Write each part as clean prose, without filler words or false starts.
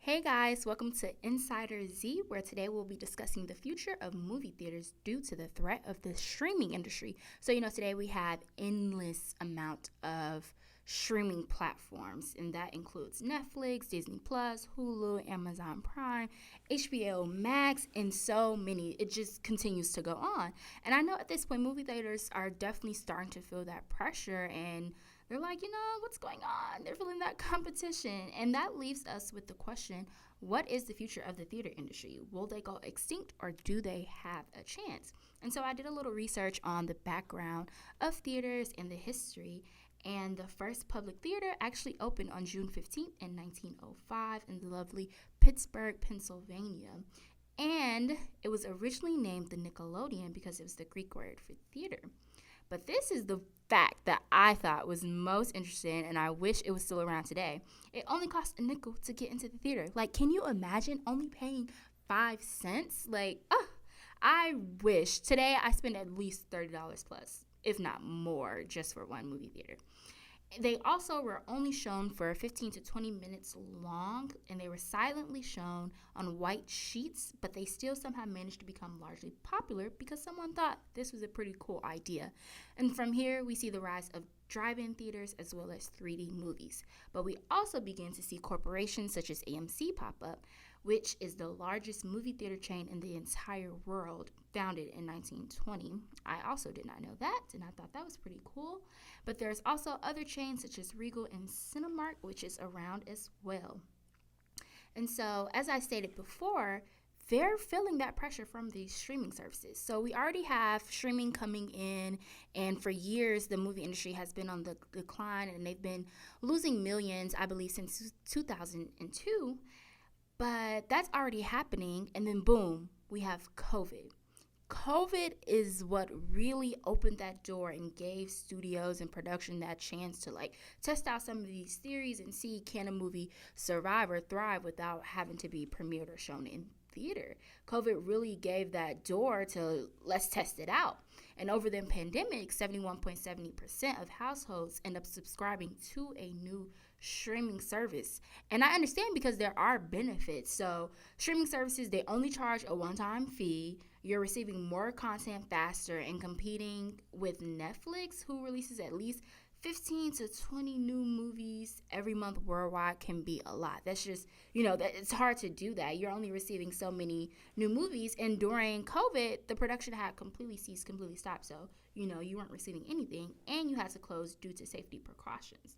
Hey guys, welcome to Insider Z, where today we'll be discussing the future of movie theaters due to the threat of the streaming industry. Today we have endless amount of streaming platforms, and that includes Netflix, Disney Plus, Hulu, Amazon Prime, HBO Max, and so many. It just continues to go on. And I know at this point, movie theaters are definitely starting to feel that pressure and they're like, what's going on? They're feeling that competition. And that leaves us with the question, what is the future of the theater industry? Will they go extinct or do they have a chance? And so I did a little research on the background of theaters and the history. And the first public theater actually opened on June 15th in 1905 in the lovely Pittsburgh, Pennsylvania. And it was originally named the Nickelodeon because it was the Greek word for theater. But this is the fact that I thought was most interesting, and I wish it was still around today. It only cost a nickel to get into the theater. Like, can you imagine only paying 5 cents? I wish. Today I spend at least $30 plus, if not more, just for one movie theater. They also were only shown for 15 to 20 minutes long, and they were silently shown on white sheets, but they still somehow managed to become largely popular because someone thought this was a pretty cool idea. And from here, we see the rise of drive-in theaters as well as 3D movies. But we also begin to see corporations such as AMC pop up, which is the largest movie theater chain in the entire world, founded in 1920. I also did not know that, and I thought that was pretty cool. But there's also other chains such as Regal and Cinemark, which is around as well. And so, as I stated before, they're feeling that pressure from these streaming services. So we already have streaming coming in, and for years the movie industry has been on the decline, and they've been losing millions, I believe, since 2002. But that's already happening, and then boom, we have COVID. COVID is what really opened that door and gave studios and production that chance to test out some of these theories and see, can a movie survive or thrive without having to be premiered or shown in theater. COVID really gave that door to let's test it out. And over the pandemic, 71.70% of households end up subscribing to a new streaming service. And I understand because there are benefits. So streaming services, they only charge a one-time fee. You're receiving more content faster and competing with Netflix, who releases at least 15 to 20 new movies every month worldwide can be a lot. That's just, that it's hard to do that. You're only receiving so many new movies. And during COVID, the production had completely ceased, completely stopped. So, you weren't receiving anything and you had to close due to safety precautions.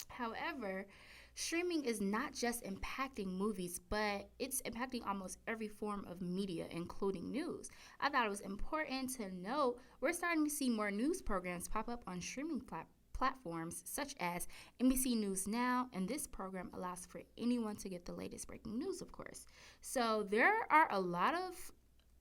However, streaming is not just impacting movies, but it's impacting almost every form of media, including news. I thought it was important to note we're starting to see more news programs pop up on streaming platforms such as NBC News Now, and this program allows for anyone to get the latest breaking news, of course. So there are a lot of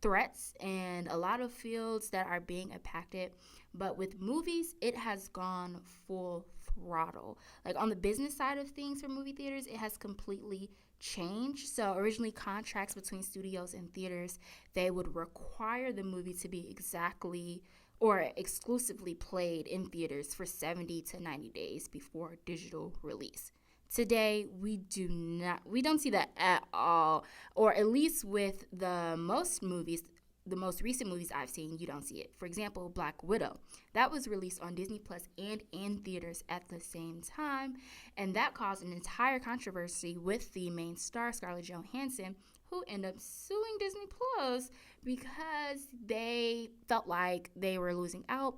threats and a lot of fields that are being impacted, but with movies, it has gone full throttle. Like on the business side of things for movie theaters, it has completely changed. So originally contracts between studios and theaters, they would require the movie to be exactly or exclusively played in theaters for 70 to 90 days before digital release. Today, we don't see that at all, or at least with the most recent movies I've seen, you don't see it. For example, Black Widow. That was released on Disney Plus and in theaters at the same time, and that caused an entire controversy with the main star, Scarlett Johansson, who ended up suing Disney Plus because they felt like they were losing out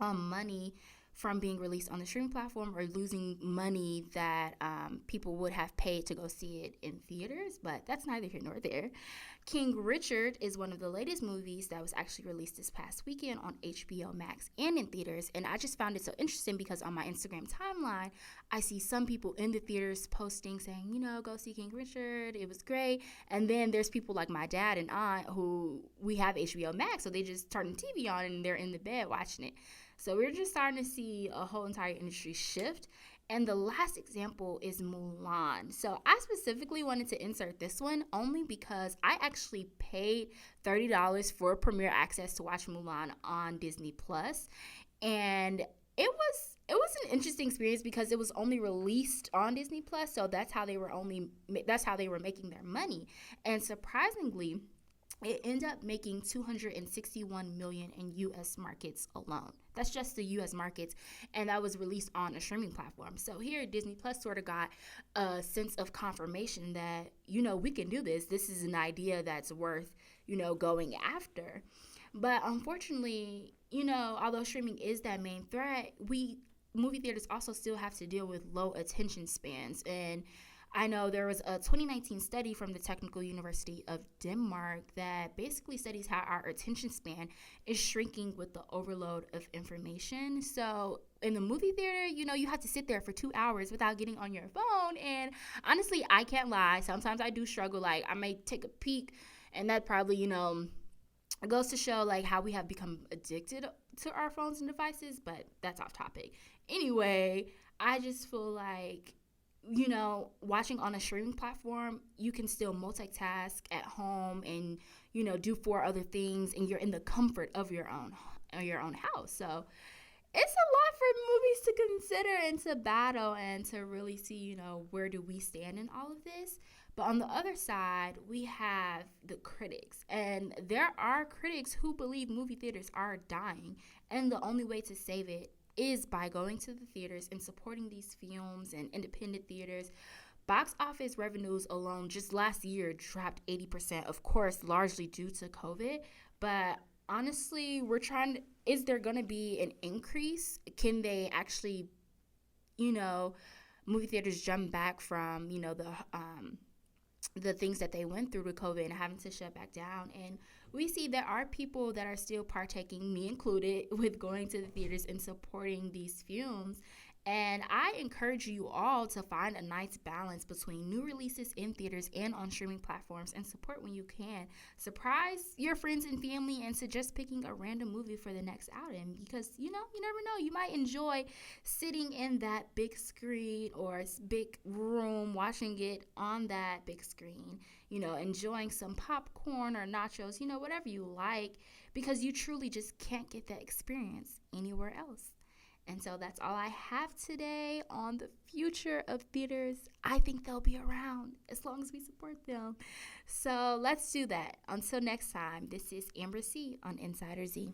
on money from being released on the streaming platform or losing money that people would have paid to go see it in theaters, but that's neither here nor there. King Richard is one of the latest movies that was actually released this past weekend on HBO Max and in theaters, and I just found it so interesting because on my Instagram timeline, I see some people in the theaters posting saying, go see King Richard, it was great, and then there's people like my dad and aunt who we have HBO Max, so they just turn the TV on and they're in the bed watching it. So we're just starting to see a whole entire industry shift. And the last example is Mulan. So I specifically wanted to insert this one only because I actually paid $30 for premiere access to watch Mulan on Disney Plus. And it was it was an interesting experience because it was only released on Disney Plus, so that's how they were making their money. And surprisingly, it ended up making 261 million in US markets alone. That's just the US markets, and that was released on a streaming platform. So here Disney Plus sort of got a sense of confirmation that, we can do this. This is an idea that's worth, going after. But unfortunately, although streaming is that main threat, we movie theaters also still have to deal with low attention spans. And I know there was a 2019 study from the Technical University of Denmark that basically studies how our attention span is shrinking with the overload of information. So in the movie theater, you have to sit there for 2 hours without getting on your phone. And honestly, I can't lie. Sometimes I do struggle. Like, I may take a peek, and that probably, it goes to show like how we have become addicted to our phones and devices, but that's off topic. Anyway, I just feel like, watching on a streaming platform, you can still multitask at home and, do 4 other things, and you're in the comfort of your own house. So it's a lot for movies to consider and to battle and to really see, where do we stand in all of this. But on the other side, we have the critics. And there are critics who believe movie theaters are dying. And the only way to save it is by going to the theaters and supporting these films and independent theaters. Box office revenues alone just last year dropped 80%, of course, largely due to COVID. But honestly, is there going to be an increase? Can they actually, movie theaters jump back from, the things that they went through with COVID and having to shut back down? And we see there are people that are still partaking, me included, with going to the theaters and supporting these films. And I encourage you all to find a nice balance between new releases in theaters and on streaming platforms, and support when you can. Surprise your friends and family and suggest picking a random movie for the next outing, because, you never know. You might enjoy sitting in that big screen or big room, watching it on that big screen, enjoying some popcorn or nachos, whatever you like, because you truly just can't get that experience anywhere else. And so that's all I have today on the future of theaters. I think they'll be around as long as we support them. So let's do that. Until next time, this is Amber C on Insider Z.